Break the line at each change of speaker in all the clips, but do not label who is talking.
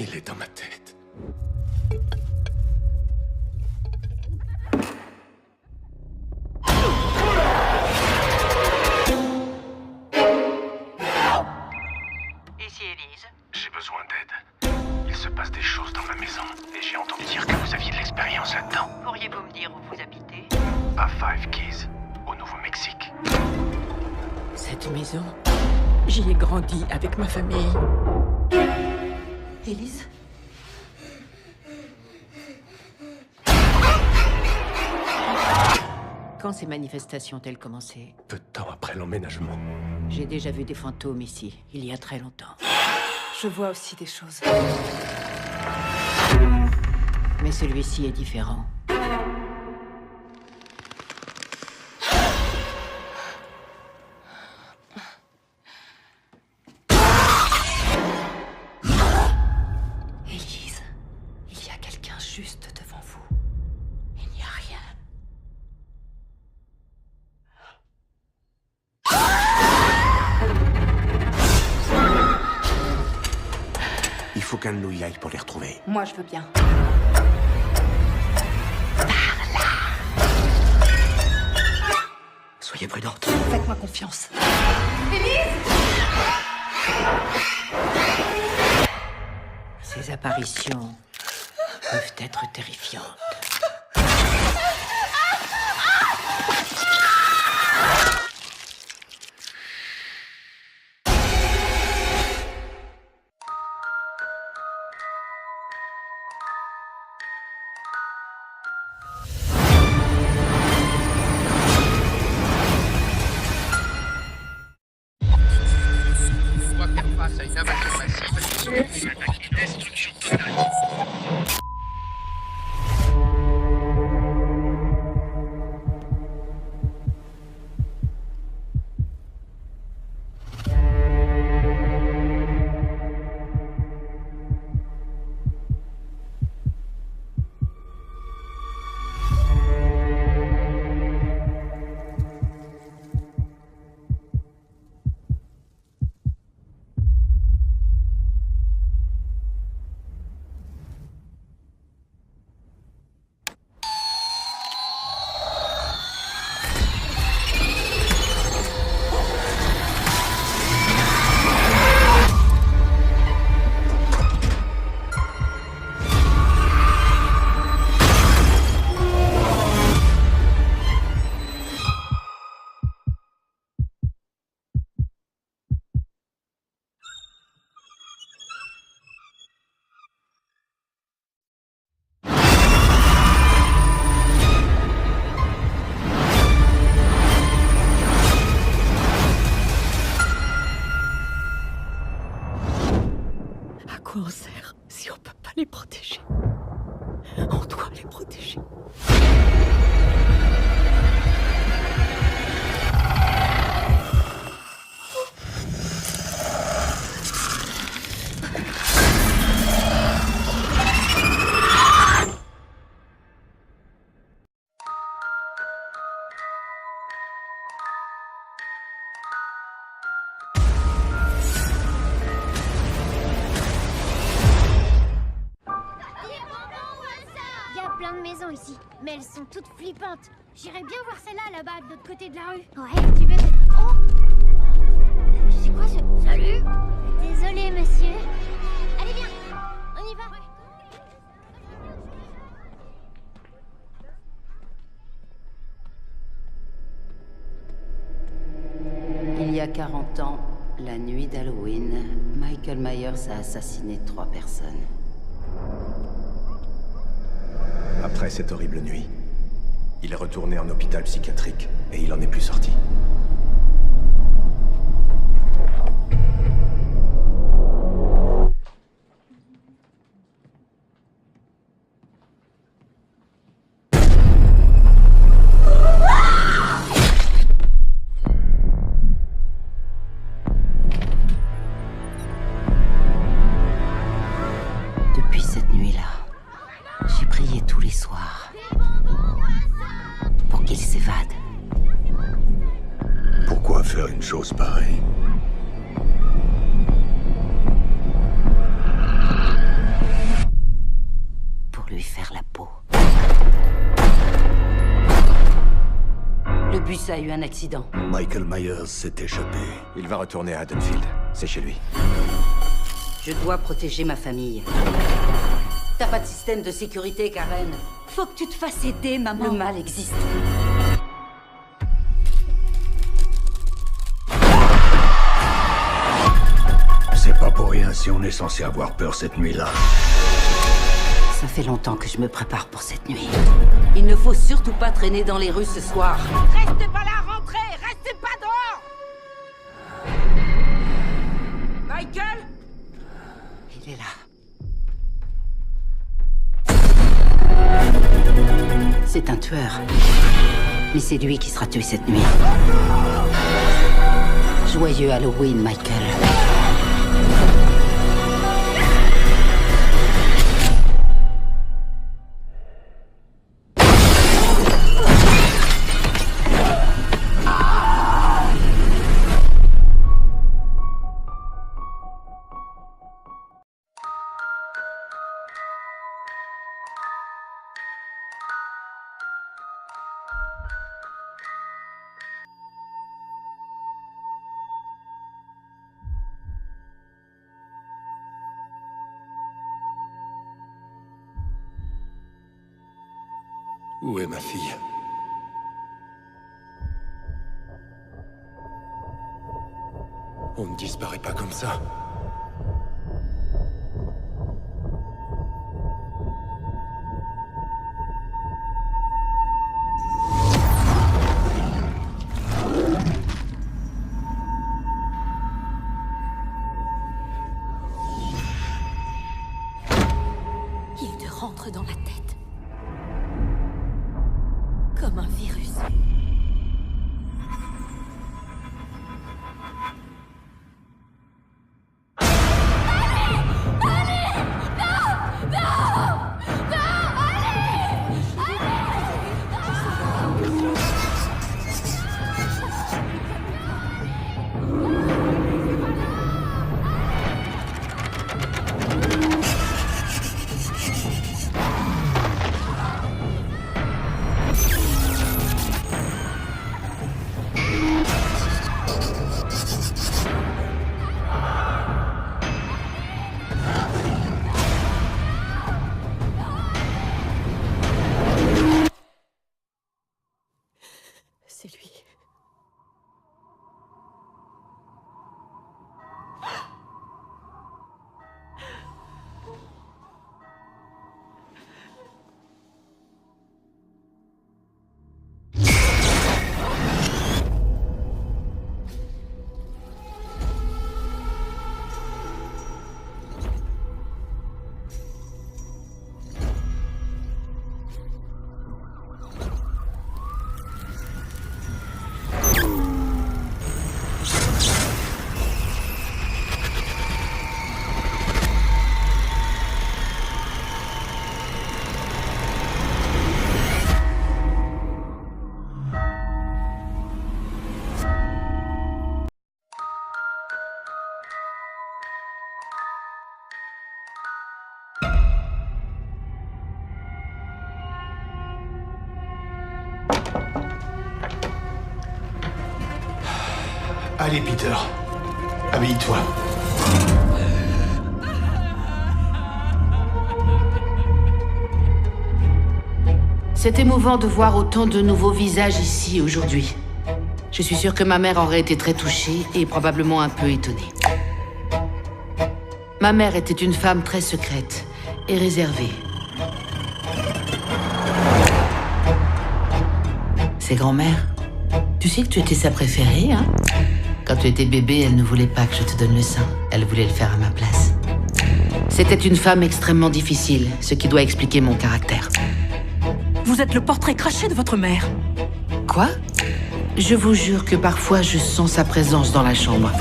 Il est dans ma tête.
Ici Élise.
J'ai besoin d'aide. Il se passe des choses dans ma maison et j'ai entendu dire que vous aviez de l'expérience là-dedans.
Pourriez-vous me dire où vous habitez?
À Five Keys, au Nouveau-Mexique.
Cette maison, j'y ai grandi avec ma famille.
Élise?
Quand ces manifestations ont-elles commencé?
Peu de temps après l'emménagement.
J'ai déjà vu des fantômes ici, il y a très longtemps.
Je vois aussi des choses.
Mais celui-ci est différent.
Élise, il y a quelqu'un juste devant vous. Il n'y a rien.
Il faut qu'un de nous y aille pour les retrouver.
Moi, je veux bien.
Soyez prudente.
Faites-moi confiance.
Ces apparitions peuvent être terrifiantes.
On doit faire face à une invasion massive, une attaque et destruction totale.
À quoi on sert si on peut pas les protéger? On doit les protéger.
Il y a plein de maisons ici, mais elles sont toutes flippantes. J'irais bien voir celle-là, là-bas, de l'autre côté de la rue. Ouais, tu veux... Oh c'est quoi ce... Salut. Désolé, monsieur. Allez, viens, on y va.
Il y a 40 ans, la nuit d'Halloween, Michael Myers a assassiné 3 personnes.
Après cette horrible nuit, il est retourné en hôpital psychiatrique et il en est plus sorti.
Depuis cette nuit-là, j'ai prié tous les soirs pour qu'il s'évade.
Pourquoi faire une chose pareille?
Bruce a eu un accident.
Michael Myers s'est échappé.
Il va retourner à Haddonfield. C'est chez lui.
Je dois protéger ma famille. T'as pas de système de sécurité, Karen.
Faut que tu te fasses aider, maman.
Le mal existe.
C'est pas pour rien si on est censé avoir peur cette nuit-là.
Ça fait longtemps que je me prépare pour cette nuit. Il ne faut surtout pas traîner dans les rues ce soir.
Restez pas là, rentrez! Restez pas dehors! Michael?
Il est là. C'est un tueur. Mais c'est lui qui sera tué cette nuit. Joyeux Halloween, Michael.
Où est ma fille? On ne disparaît pas comme ça.
Il te rentre dans la tête. Comme un virus. C'est lui.
Allez, Peter. Habille-toi.
C'est émouvant de voir autant de nouveaux visages ici aujourd'hui. Je suis sûre que ma mère aurait été très touchée et probablement un peu étonnée. Ma mère était une femme très secrète et réservée. C'est grand-mère. Tu sais que tu étais sa préférée, hein? Quand tu étais bébé, elle ne voulait pas que je te donne le sein. Elle voulait le faire à ma place. C'était une femme extrêmement difficile, ce qui doit expliquer mon caractère.
Vous êtes le portrait craché de votre mère.
Quoi? Je vous jure que parfois je sens sa présence dans la chambre.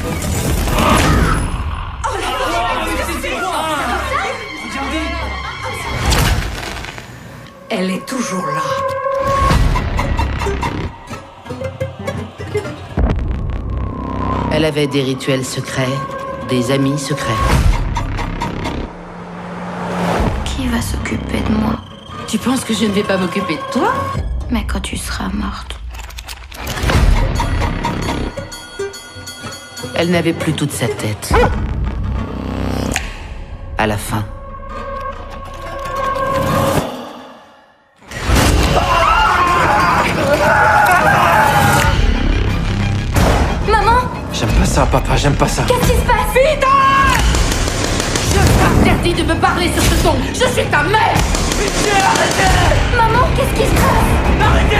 Elle est toujours là.
Elle avait des rituels secrets, des amis secrets.
Qui va s'occuper de moi?
Tu penses que je ne vais pas m'occuper de toi?
Mais quand tu seras morte.
Elle n'avait plus toute sa tête. À la fin.
Maman!
J'aime pas ça, papa, j'aime pas ça.
Qu'est-ce qui se passe?
Vite! Je t'interdis de me parler sur ce ton. Je suis ta mère! Pitié, arrêtez!
Maman, qu'est-ce qui se passe?
Arrêtez!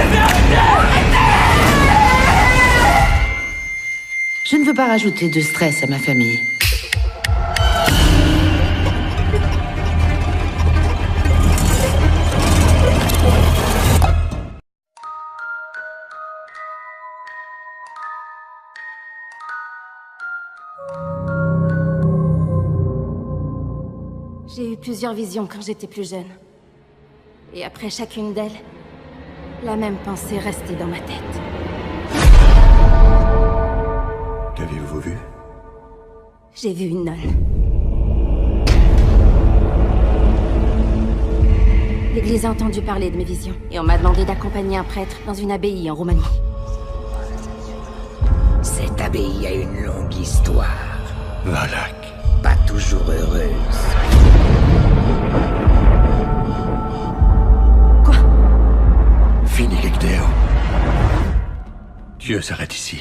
Je ne veux pas rajouter de stress à ma famille.
J'ai eu plusieurs visions quand j'étais plus jeune. Et après chacune d'elles, la même pensée restait dans ma tête.
Qu'avez-vous vu?
J'ai vu une nonne. L'église a entendu parler de mes visions, et on m'a demandé d'accompagner un prêtre dans une abbaye en Roumanie.
Cette abbaye a une longue histoire.
Valak.
Pas toujours heureuse.
Quoi?
Fini l'Ecdéo. Dieu s'arrête ici.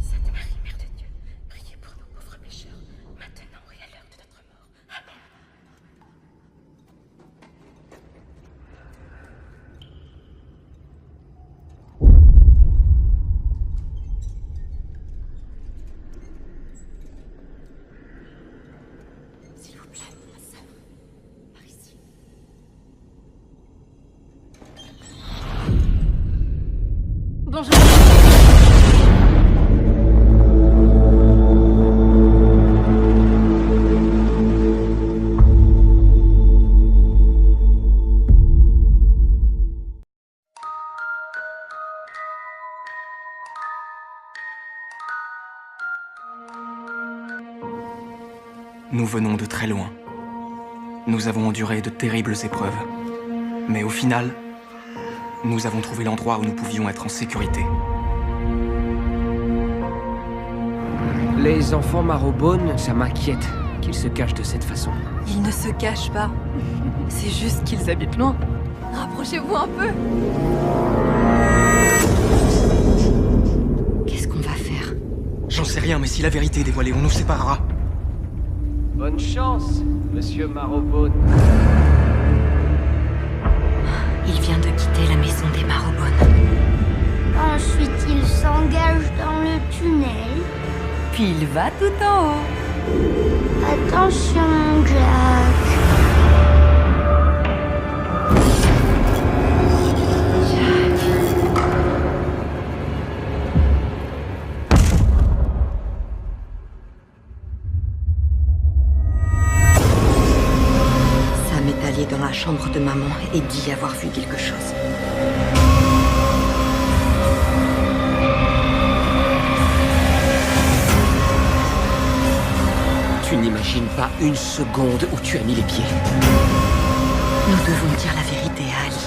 Sainte Marie, Mère de Dieu, priez pour nous pauvres pécheurs, maintenant et à l'heure de notre mort. Amen. S'il vous plaît, ma sœur, par ici. Bonjour.
Nous venons de très loin. Nous avons enduré de terribles épreuves. Mais au final, nous avons trouvé l'endroit où nous pouvions être en sécurité.
Les enfants Marrowbone, ça m'inquiète qu'ils se cachent de cette façon.
Ils ne se cachent pas. C'est juste qu'ils habitent loin. Rapprochez-vous un peu.
Qu'est-ce qu'on va faire?
J'en sais rien, mais si la vérité est dévoilée, on nous séparera.
Bonne chance, monsieur Marrowbone.
Il vient de quitter la maison des Marrowbone.
Ensuite, il s'engage dans le tunnel.
Puis il va tout en haut.
Attention, Jack.
Sam est allé dans la chambre de maman et dit avoir vu quelque chose.
Tu n'imagines pas une seconde où tu as mis les pieds.
Nous devons dire la vérité à Ali.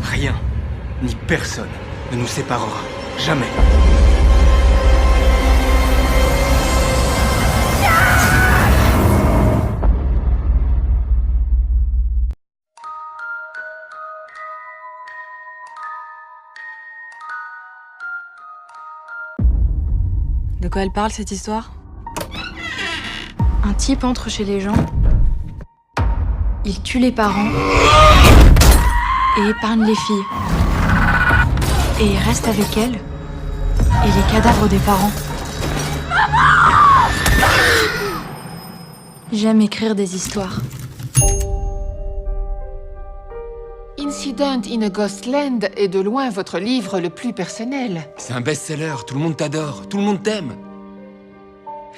Rien, ni personne, ne nous séparera. Jamais.
De quoi elle parle, cette histoire? Un type entre chez les gens, il tue les parents et épargne les filles. Et il reste avec elles et les cadavres des parents. J'aime écrire des histoires.
Incident in a Ghostland est de loin votre livre le plus personnel.
C'est un best-seller, tout le monde t'adore, tout le monde t'aime.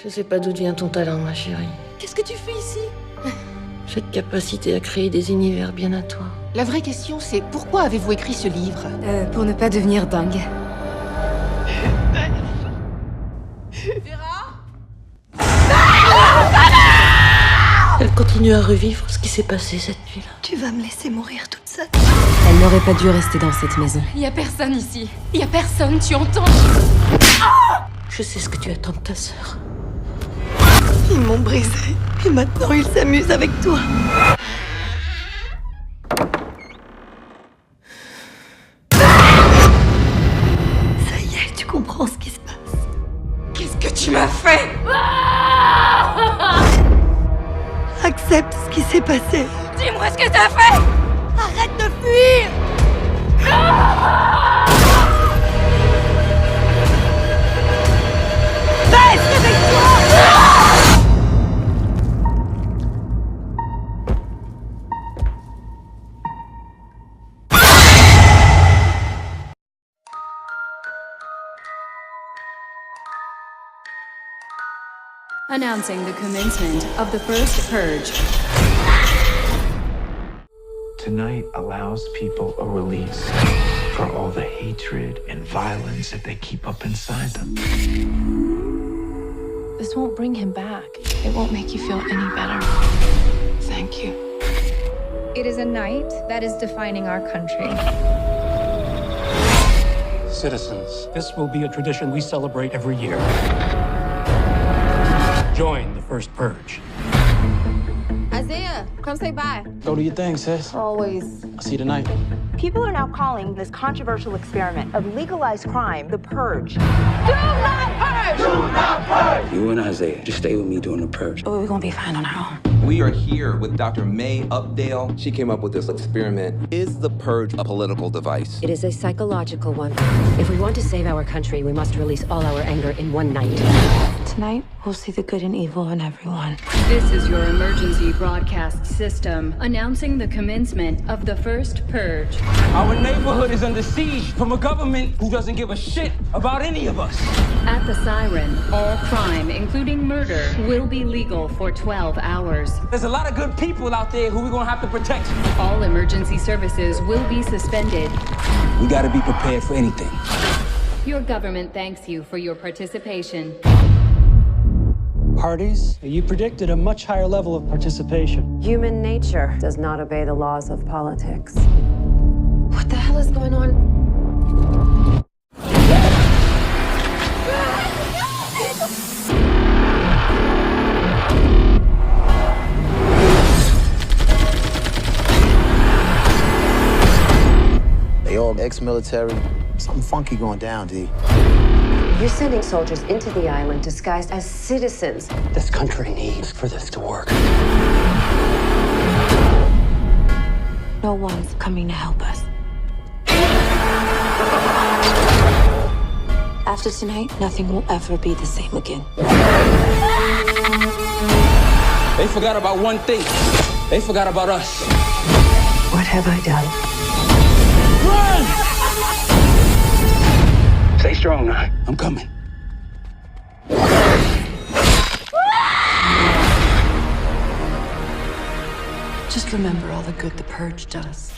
Je sais pas d'où vient ton talent, ma chérie.
Qu'est-ce que tu fais ici?
Cette capacité à créer des univers bien à toi.
La vraie question, c'est pourquoi avez-vous écrit ce livre?
Pour ne pas devenir dingue.
Elle continue à revivre ce qui s'est passé cette nuit-là.
Tu vas me laisser mourir toute seule.
Elle n'aurait pas dû rester dans cette maison.
Il y a personne ici. Il y a personne, tu entends?
Je sais ce que tu attends de ta sœur.
Ils m'ont brisé. Et maintenant, ils s'amusent avec toi. Ça y est, tu comprends ce qui se passe.
Qu'est-ce que tu m'as fait?
Accepte ce qui s'est passé.
Dis-moi ce que t'as fait!
Arrête de fuir. Bess, réveille-toi.
Announcing the commencement of the first purge.
Tonight allows people a release for all the hatred and violence that they keep up inside them.
This won't bring him back. It won't make you feel any better. Thank you.
It is a night that is defining our country.
Citizens, this will be a tradition we celebrate every year. Join the first purge.
Isaiah, come say bye.
Go do your thing, sis.
Always.
I'll see you tonight.
People are now calling this controversial experiment of legalized crime the purge.
Do not purge!
Do not purge!
You and Isaiah, just stay with me during the purge.
Oh, we're gonna be fine on our own.
We are here with Dr. May Updale. She came up with this experiment. Is the purge a political device?
It is a psychological one. If we want to save our country, we must release all our anger in one night.
Tonight, we'll see the good and evil in everyone.
This is your emergency broadcast system announcing the commencement of the first purge.
Our neighborhood is under siege from a government who doesn't give a shit about any of us.
At the siren, all crime, including murder, will be legal for 12 hours.
There's a lot of good people out there who we're gonna have to protect.
All emergency services will be suspended.
We gotta be prepared for anything.
Your government thanks you for your participation.
Parties, you predicted a much higher level of participation.
Human nature does not obey the laws of politics.
What the hell is going on?
They all ex-military. Something funky going down, D.
You're sending soldiers into the island disguised as citizens.
This country needs for this to work.
No one's coming to help us. After tonight, nothing will ever be the same again.
They forgot about one thing. They forgot about us.
What have I done?
Run!
Stay strong now. I'm coming.
Just remember all the good the purge does.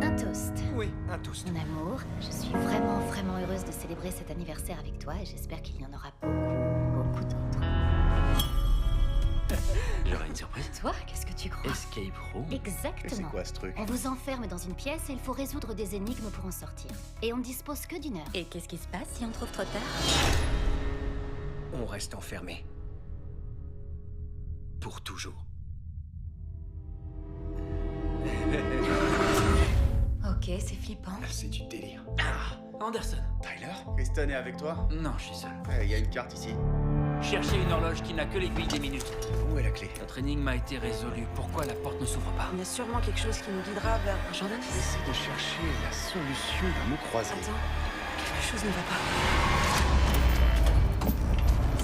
Un toast.
Oui, un toast.
Mon amour, je suis vraiment heureuse de célébrer cet anniversaire avec toi et j'espère qu'il y en aura beaucoup d'autres.
J'aurai une surprise.
Toi, qu'est-ce que tu crois?
Escape room.
Exactement.
C'est quoi ce truc?
On vous enferme dans une pièce et il faut résoudre des énigmes pour en sortir. Et on ne dispose que d'1 heure. Et qu'est-ce qui se passe si on trouve trop tard?
On reste enfermé. Pour toujours.
Ok, c'est flippant.
C'est du délire.
Anderson.
Tyler? Kristen est avec toi?
Non, je suis seul.
Il y a une carte ici.
Cherchez une horloge qui n'a que l'aiguille des minutes.
Où est la clé?
Notre énigme a été résolue. Pourquoi la porte ne s'ouvre pas?
Il y a sûrement quelque chose qui nous guidera vers un jardin.
Essaye de chercher la solution d'un mot croisé.
Attends, quelque chose ne va pas.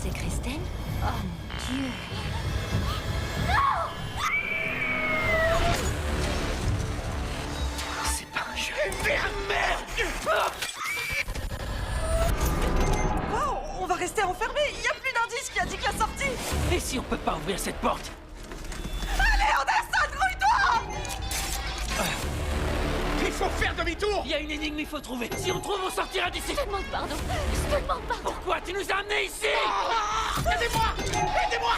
C'est Kristen? Oh mon Dieu!
C'est pas un jeu.
Merde!
Oh, on va rester enfermés. Il n'y a plus d'indice qui indique la sortie.
Et si on peut pas ouvrir cette porte?
Allez, Anderson, grouille-toi!
Il faut faire de
demi-tour. Il y a une énigme, il faut trouver. Si on trouve, on sortira d'ici.
Je te demande pardon. Je te demande pardon.
Pourquoi tu nous as amenés ici?
Aidez-moi! Aidez-moi!